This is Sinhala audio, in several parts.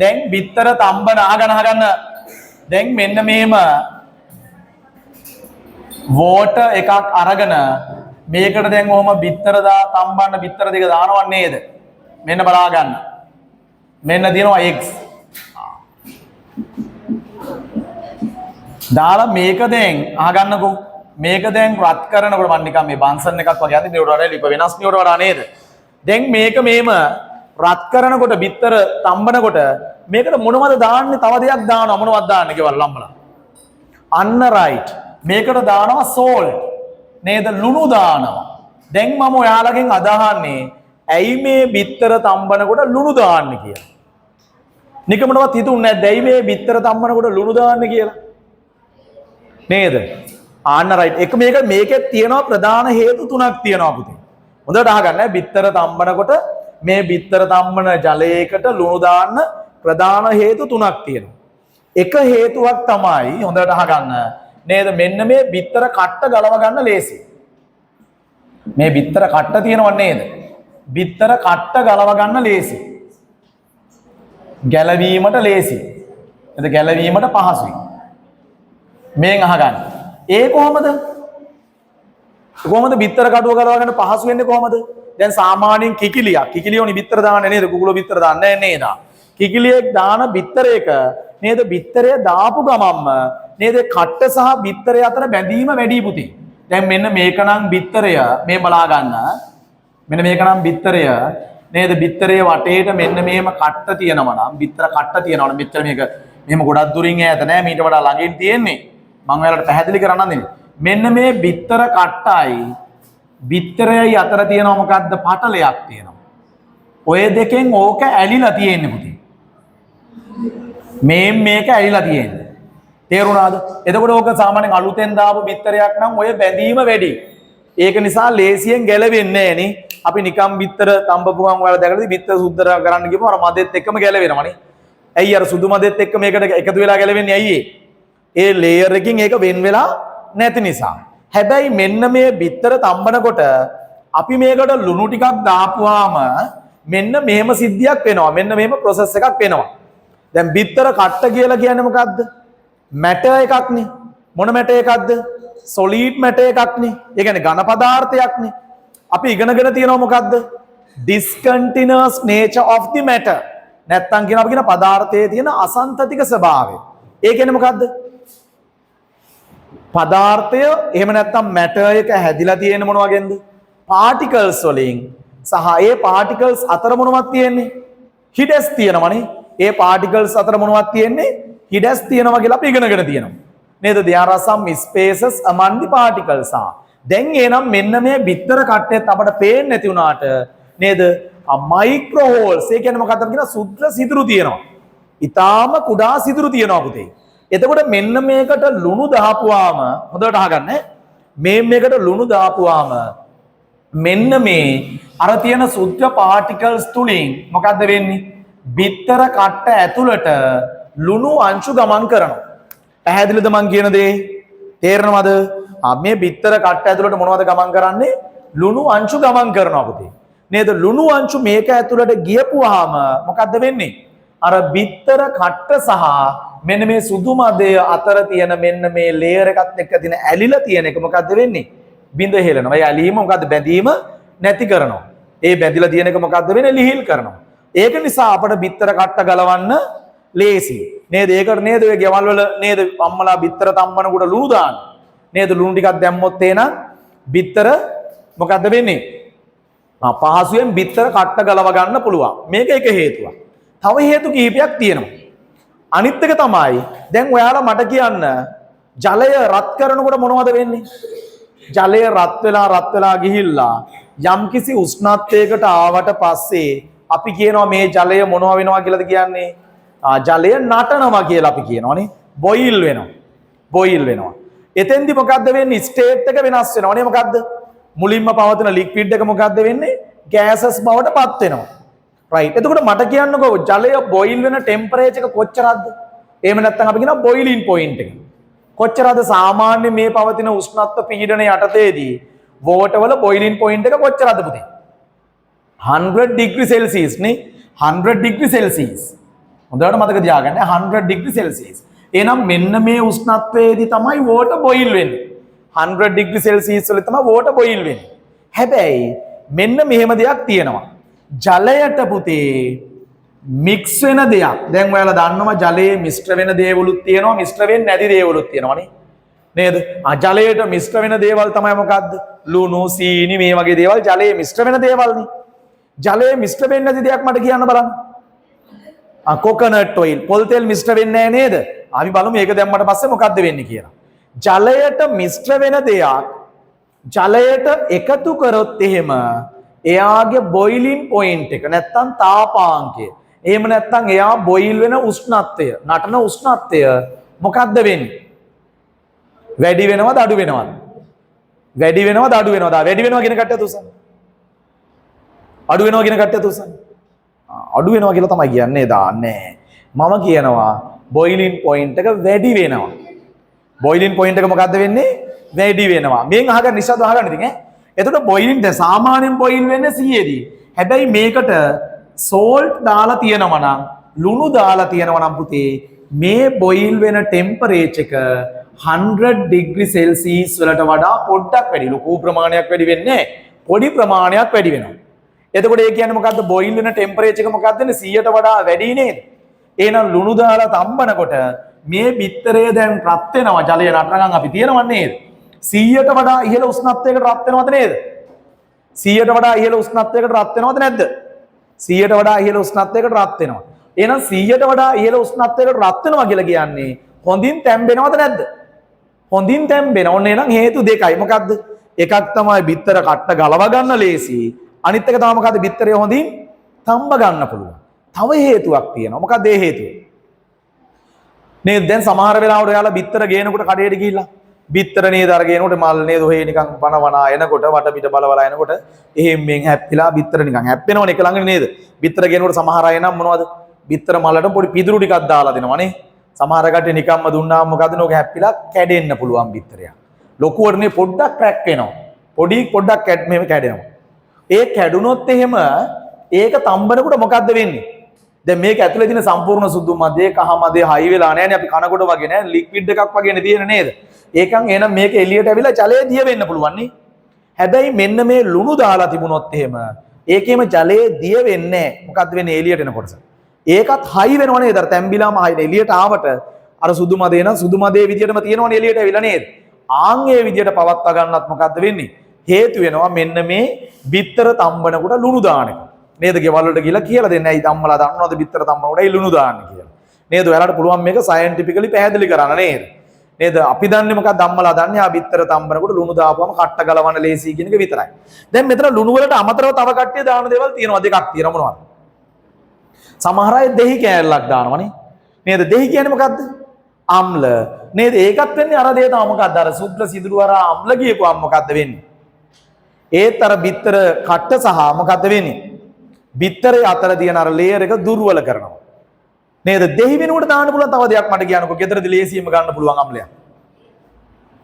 දැන් බිත්තර තම්බන අහගන්න. දැන් මෙන්න මේම වෝටර් එකක් අරගෙන මේකට දැන් ඔහොම බිත්තර තම්බන්න බිත්තර දෙක දානව නේද? මෙන්න බලා ගන්න. මෙන්න දිනවා x. දාලා මේක දැන් අහගන්නකෝ. මේක දැන් රත් කරනකොට මම නිකන් මේ බන්සන් එකක් වගේ අදින්න උඩ වඩා ලිප වෙනස් නියුට වඩා නේද? දැන් මේක මේම රත් කරනකොට බිත්තර තම්බනකොට මේකට මොනවද දාන්නේ? තව දෙයක් දානවා. මොනවද දාන්නේ කියලා ලම්බලා. අන්න රයිට්. මේකට දානවා salt. නේද? ලුණු දානවා. දැන් මම ඔයාලගෙන් අදහන්නේ ඇයි මේ බිත්තර තම්බනකොට ලුණු දාන්නේ කියලා. නිකමනවත් හිතුන්නේ නැද්ද ඇයි මේ බිත්තර තම්බනකොට ලුණු දාන්නේ කියලා? නේද? ආන්න රයිට්. එක මේකේ තියෙනවා ප්‍රධාන හේතු තුනක් තියෙනවා පුතේ. හොඳට අහගන්න. බිත්තර තම්බනකොට මේ බිත්තර තම්බන ජලයකට ලුණු දාන්න ප්‍රධාන හේතු තුනක් තියෙනවා. එක හේතුවක් තමයි හොඳට අහගන්න. නේද? මෙන්න මේ බිත්තර කට්ට ගලව ගන්න ලේසි. මේ බිත්තර කට්ට තියෙනව නේද? බිත්තර කට්ට ගලව ගන්න ලේසි. ගැලවීමට ලේසි. එතන ගැලවීමට පහසුයි. මේන් අහගන්න. ඒ කොහොමද? කොහොමද බිත්තර කටුව ගලව ගන්න පහසු වෙන්නේ කොහොමද? දැන් සාමාන්‍යයෙන් කිකිලියෝනි බිත්තර දාන්නේ නේද? කුකුලෝ බිත්තර දාන්නේ නේද? කිකිලියෙක් දාන බිත්තරයක නේද? බිත්තරය දාපු ගමම්ම නේද? කට්ට සහ බිත්තරය අතර බැඳීම වැඩි පුතේ. දැන් මෙන්න මේකනම් බිත්තරය මේ බලා ගන්න. මෙන්න මේකනම් බිත්තරය නේද? බිත්තරයේ වටේට මෙන්න මෙහෙම කට්ට තියෙනවා නම් බිත්තර කට්ට තියෙනවා නම් මෙච්චර මේක මෙහෙම ගොඩක් දුරින් ඈත නෑ මීට වඩා ළඟින් තියෙන්නේ. මම ඔයාලට පැහැදිලි කරන්නම් දෙන්නේ. මෙන්න මේ බිත්තර කට්ටයි බිත්තරයයි අතර තියෙනවා මොකද්ද? පටලයක් තියෙනවා. ඔය දෙකෙන් ඕක ඇලිලා තියෙන්නේ පුතේ. මේක ඇලිලා තියෙන්නේ. තේරුණාද? එතකොට ඕක සාමාන්‍යයෙන් අලුතෙන් දාපු බිත්තරයක් නම් ඔය බැඳීම වැඩි. ඒක නිසා ලේසියෙන් ගැලවෙන්නේ නෑනේ. අපි නිකම් බිත්තර තඹපු ගමන් ඔයාලා දැකලාද බිත්තර සුද්ධ කරන්න ගිහම අර මදෙත් එක්කම ගැලවෙනවනේ. ඇයි අර සුදු මදෙත් එක්ක මේකට එකතු වෙලා ගැලවෙන්නේ ඇයි ඒ ලේයර් එකකින් ඒක වෙන් වෙලා නැති නිසා. හැබැයි මෙන්න මේ බිත්තර තම්බනකොට අපි මේකට ලුණු ටිකක් දාපුවාම මෙන්න මෙහෙම සිද්ධියක් වෙනවා. මෙන්න මෙහෙම process එකක් වෙනවා. දැන් බිත්තර කට්ට කියලා කියන්නේ මොකද්ද? මැටර් එකක්නේ. මොන මැටර් එකක්ද? solid matter එකක්නේ. ඒ කියන්නේ ඝන පදාර්ථයක්නේ. අපි ඉගෙනගෙන තියෙනවා මොකද්ද? discontinuous nature of the matter. නැත්තම් කියන අපි කියන පදාර්ථයේ තියෙන අසන්තතික ස්වභාවය. ඒ කියන්නේ මොකද්ද? පදාර්ථය එහෙම නැත්තම් මැටර් එක හැදිලා තියෙන්නේ මොන වගේන්ද? particles වලින්. සහ ඒ particles අතර මොනවද තියෙන්නේ? hiddes තියෙනවනේ. ඒ particles අතර මොනවද තියෙන්නේ? hiddes තියෙනවා කියලා අපි ඉගෙනගෙන තියෙනවා. නේද? there are some spaces among the particles. දැන් එනම් මෙන්න මේ බිත්තර කට්ටෙත් අපට පේන්නේ නැති වුණාට නේද? Micro halls. ඒ කියන්නේ මොකක්ද කියන සුද්ධ සිදුරු තියෙනවා. ඊටාම කුඩා සිදුරු තියෙනවා පුතේ. එතකොට මෙන්න මේකට ලුණු දාපුවාම හොඳට අහගන්න. මේකට ලුණු දාපුවාම මෙන්න මේ අර තියෙන සුද්ධ පාටිකල්ස් තුලින් මොකද්ද වෙන්නේ? බිත්තර කට්ට ඇතුළට ලුණු අංශු ගමන් කරනවා. පැහැදිලිද මං කියන දේ? තේරෙනවද? මේ බිත්තර කට්ට ඇතුළට මොනවද ගමන් කරන්නේ? ලුණු අංශු ගමන් කරනවා පුතේ. නේද? ලුණු අංශු මේක ඇතුළට ගියපුවාම මොකද්ද වෙන්නේ? අර බිත්තර කට්ට සහ මෙන්න මේ සුදු මදය අතර තියෙන මෙන්න මේ ලේයර් එකත් එක්ක තියෙන ඇලිලා තියෙන එක මොකද්ද වෙන්නේ? බිඳ හෙලනවා. ඒ ඇලීම මොකද්ද? බැඳීම නැති කරනවා. ඒ බැඳිලා තියෙන එක මොකද්ද වෙන්නේ? ලිහිල් කරනවා. ඒක නිසා අපිට බිත්තර කට්ට ගලවන්න ලේසි. නේද? ඒකට නේද ඔය ගෙවල් වල නේද අම්මලා බිත්තර තම්බනකොට ලුණු දාන. නේද? ලුණු ටිකක් දැම්මොත් එහෙනම් බිත්තර මොකද්ද වෙන්නේ? පහසුවෙන් බිත්තර කට්ට ගලව ගන්න පුළුවන්. මේක එක හේතුවක්. තව හේතු කිහිපයක් තියෙනවා. අනිත් එක තමයි දැන් ඔයාලා මට කියන්න ජලය රත් කරනකොට මොනවද වෙන්නේ? ජලය රත් වෙලා ගිහිල්ලා යම්කිසි උෂ්ණත්වයකට ආවට පස්සේ අපි කියනවා මේ ජලය මොනවා වෙනවා කියලාද කියන්නේ? ජලය නටනවා කියලා අපි කියනවානේ. බොයිල් වෙනවා. එතෙන්දි මොකද්ද වෙන්නේ? ස්ටේට් එක වෙනස් වෙනවනේ. මොකද්ද? මුලින්ම පවතින ලික්විඩ් එක මොකද්ද වෙන්නේ? ගෑසස් බවට පත් වෙනවා. රයිට්. එතකොට මට කියන්නකෝ ජලය බොයිල් වෙන ටෙම්පරේචර් එක කොච්චරද? එහෙම නැත්නම් අපි කියනවා බොයිලින් පොයින්ට් එක. කොච්චරද සාමාන්‍ය මේ පවතින උෂ්ණත්ව පීඩන යටතේදී වෝටර් වල බොයිලින් පොයින්ට් එක කොච්චරද පුතේ? 100 degree Celsius නේ. 100 degree Celsius. හොඳට මතක තියාගන්න 100 degree Celsius. එහෙනම් මෙන්න මේ උෂ්ණත්වයේදී තමයි water boil වෙන්නේ. 100 degree Celsius වල තමයි water boil වෙන්නේ. හැබැයි මෙන්න මෙහෙම දෙයක් තියෙනවා. ජලයට පුතේ මික්ස් වෙන දෙයක්. දැන් ඔයාලා දන්නවා ජලයේ මිශ්‍ර වෙන දේවලුත් තියෙනවා, මිශ්‍ර වෙන්නේ නැති දේවලුත් තියෙනවානේ. නේද? ජලයට මිශ්‍ර වෙන දේවල් තමයි මොකද්ද? ලුණු, සීනි මේ වගේ දේවල් ජලයේ මිශ්‍ර වෙන දේවල්නේ. ජලයේ මිශ්‍ර වෙන්නේ නැති දෙයක් මට කියන්න බලන්න. කොකනට් ඔයිල්, පොල් තෙල් මිශ්‍ර වෙන්නේ නැහැ නේද? අපි බලමු මේක දැම්මට පස්සේ මොකද්ද වෙන්නේ කියලා. ජලයට මිශ්‍ර වෙන දෙයක් ජලයට එකතු කරොත් එහෙම එයාගේ බොයිලින් පොයින්ට් එක නැත්තම් තාපාංකය, එහෙම නැත්තම් එයා බොයිල් වෙන උෂ්ණත්වය, නටන උෂ්ණත්වය මොකද්ද වෙන්නේ? වැඩි වෙනවද අඩු වෙනවද? වැඩි වෙනවද අඩු වෙනවද? වැඩි වෙනවා කියන කට්ටිය තුසන්. අඩු වෙනවා කියන කට්ටිය තුසන්. අඩු වෙනවා කියලා තමයි කියන්නේ දාන්නේ. මම කියනවා බොයිලින් පොයින්ට් එක වැඩි වෙනවා. බොයිලින් පොයින්ට් එක මොකද්ද වෙන්නේ? වැඩි වෙනවා. මේන් අහගන්න නිසාද අහගන්න ඉතින් ඈ. එතකොට බොයිලින් දැන් සාමාන්‍යයෙන් බොයිල් වෙන්නේ 100 දී. හැබැයි මේකට සෝල්ට් දාලා තියෙනවා නම්, ලුණු දාලා තියෙනවා නම් පුතේ මේ බොයිල් වෙන ටෙම්පරේචර් එක 100 degree Celsius වලට වඩා පොඩ්ඩක් වැඩි. ලොකු ප්‍රමාණයක් වැඩි වෙන්නේ නැහැ. පොඩි ප්‍රමාණයක් වැඩි වෙනවා. එතකොට ඒ කියන්නේ මොකද්ද? බොයිල් වෙන ටෙම්පරේචර් එක මොකක්ද වෙන්නේ? 100ට වඩා වැඩි නේද? එහෙනම් ලුණු දාලා තම්බනකොට මේ බිත්තරය දැන් රත් වෙනවා. ජලය නටනකම් අපි තියනවා නේද? 100ට වඩා ඉහළ උෂ්ණත්වයකට රත් වෙනවද නේද? 100ට වඩා ඉහළ උෂ්ණත්වයකට රත් වෙනවද නැද්ද? 100ට වඩා ඉහළ උෂ්ණත්වයකට රත් වෙනවා. එහෙනම් 100ට වඩා ඉහළ උෂ්ණත්වයකට රත් වෙනවා කියලා කියන්නේ හොඳින් තැම්බෙනවද නැද්ද? හොඳින් තැම්බෙන. ඔන්න එහෙනම් හේතු දෙකයි. මොකද්ද? එකක් තමයි බිත්තර කට්ට ගලව ගන්න ලේසි. අනිත් එක තමයි මොකද්ද? බිත්තරය හොඳින් තම්බ ගන්න පුළුවන්. තව හේතුවක් තියෙනවා. මොකක්ද ඒ හේතුව? නේද? දැන් සමහර වෙලාවට ඔයාලා බිත්තර ගේනකොට කඩේට ගිහිල්ලා බිත්තර නේද අර ගේනකොට මල් නේද ඔහේ නිකන් පනවනා එනකොට වටපිට බලවලා එනකොට එහෙම මෙන් හැප්පිලා බිත්තර නිකන් හැප්පෙනවනේ එක ළඟ නේද? බිත්තර ගේනකොට සමහර අය නම් මොනවද? බිත්තර මලට පොඩි පිදුරු ටිකක් දාලා දෙනවනේ. සමහර කට්ටිය නිකම්ම දුන්නාම මොකද නෝක හැප්පිලා කැඩෙන්න පුළුවන් බිත්තරයක්. ලොකුවටනේ පොඩ්ඩක් ක්‍රැක් වෙනවා. පොඩ්ඩක් මෙහෙම කැඩෙනවා. ඒ කැඩුනොත් එහෙම ඒක තම්බනකොට මොකද්ද වෙන්නේ? දැන් මේක ඇතුලේ තියෙන සම්පූර්ණ සුදු මදේ කහ මදේ හයි වෙලා නැහැ නේ. අපි කනකොට වගේ නෑ ලික්විඩ් එකක් වගේ නේ තියෙන්නේ නේද? ඒකන් එහෙනම් මේක එළියට ඇවිල්ලා ජලය දිය වෙන්න පුළුවන් නේ. හැබැයි මෙන්න මේ ලුණු දාලා තිබුණොත් එහෙම ඒකෙම ජලය දිය වෙන්නේ නැහැ. මොකද්ද වෙන්නේ එළියට එනකොට? ඒකත් හයි වෙනව නේද? අර තැම්බිලාම හයි එළියට ආවට අර සුදු මදේ නම් සුදු මදේ විදියටම තියෙනවනේ එළියට ඇවිල්ලා නේද? ආන් ඒ විදියට පවත්වා ගන්නත් මොකද්ද වෙන්නේ? හේතු වෙනවා මෙන්න මේ බිත්තර තම්බනකොට ලුණු දාන එක. නේද? ගෙවල් වලට ගිහලා කියලා දෙන්නේ. ඇයි අම්මලා දන්නවද බිත්තර තම්බනකොට ඒ ලුණු දාන්නේ කියලා. නේද? ඔයාලට පුළුවන් මේක සයන්ටිෆිකලි පැහැදිලි කරන්න නේද? නේද? අපි දන්නේ මොකක්ද? අම්මලා දන්නේ ආ බිත්තර තම්බනකොට ලුණු දාපුවම කට්ට ගලවන්න ලේසි කියන එක විතරයි. දැන් මෙතන ලුණු වලට අමතරව තව කට්ටිය දාන දේවල් තියෙනවා. දෙකක් තියෙනවා මොනවද? සමහර අය දෙහි කෑල්ලක් දානවනේ. නේද? දෙහි කියන්නේ මොකද්ද? අම්ල. නේද? ඒකත් වෙන්නේ අර දේ තමයි මොකද්ද? අර සුද්ධ සිදුරු අර අම්ල කියපුවම මොකද්ද වෙන්නේ? ඒත් අර බිත්තර කට්ට සහ මොකද්ද වෙන්නේ? බිත්තරේ අතර තියෙන අර ලේයර් එක දුර්වල කරනවා. නේද? දෙහි වෙනුවට දාන්න පුළුවන් තව දෙයක් මට කියන්නකෝ. ගෙදරදී ලේසියෙන්ම ගන්න පුළුවන් අම්ලයක්.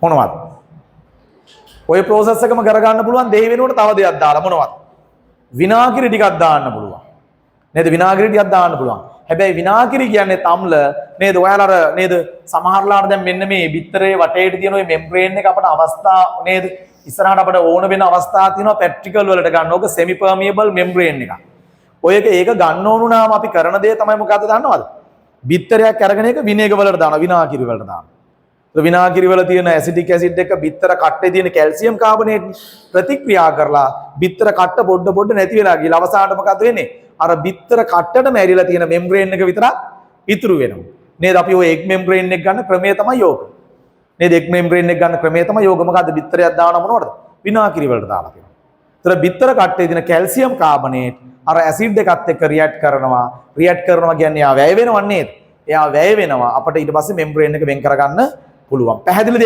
මොනවද? ඔය process එකම කරගන්න පුළුවන් දෙහි වෙනුවට තව දෙයක් දාලා මොනවද? විනාගිරි ටිකක් දාන්න පුළුවන්. නේද? විනාගිරි ටිකක් දාන්න පුළුවන්. හැබැයි විනාගිරි කියන්නේ තම්ල නේද? ඔයාලා අර නේද? සමහරලාට දැන් මෙන්න මේ බිත්තරේ වටේට තියෙන ඔය මෙම්බ්‍රේන් එක අපට අවස්ථා නේද? ඉස්සරහට අපට ඕන වෙන අවස්ථා තියෙනවා පැට්‍රිකල් වලට ගන්න. ඕක semi permeable membrane එකක්. ඔය එක ඒක ගන්න ඕන නම් අපි කරන දේ තමයි මොකද්ද දන්නවද? බිත්තරයක් අරගෙන ඒක විනේග වලට දානවා, විනාගිරි වලට දානවා. ඒ විනාගිරි වල තියෙන ඇසිටික් ඇසිඩ් එක බිත්තර කට්ටේ තියෙන කැල්සියම් කාබනේට් ප්‍රතික්‍රියා කරලා බිත්තර කට්ට පොඩ නැති වෙලා ගිහලා අවසානට මොකද වෙන්නේ? අර බිත්තර කට්ටට මැරිලා තියෙන මෙම්බ්‍රේන් එක විතරක් ඉතුරු වෙනවා. නේද? අපි ඔය එග් මෙම්බ්‍රේන් එක ගන්න ක්‍රමය තමයි යෝග. නේද? එග් මෙම්බ්‍රේන් එක ගන්න ක්‍රමය තමයි යෝග. මොකද්ද? බිත්තරයක් දානවා මොනවද? විනාගිරි වලට දාලා තියෙනවා. ඒතර බිත්තර කට්ටේ තියෙන කැල්සියම් කාබනේට් අර ඇසිඩ් එකත් එක්ක රියැක්ට් කරනවා. රියැක්ට් කරනවා කියන්නේ එයා වැය වෙනව නේද? එයා වැය වෙනවා. අපිට ඊට පස්සේ මෙම්බ්‍රේන් එක වෙන් කරගන්න පුළුවන්. පැහැදිලිද?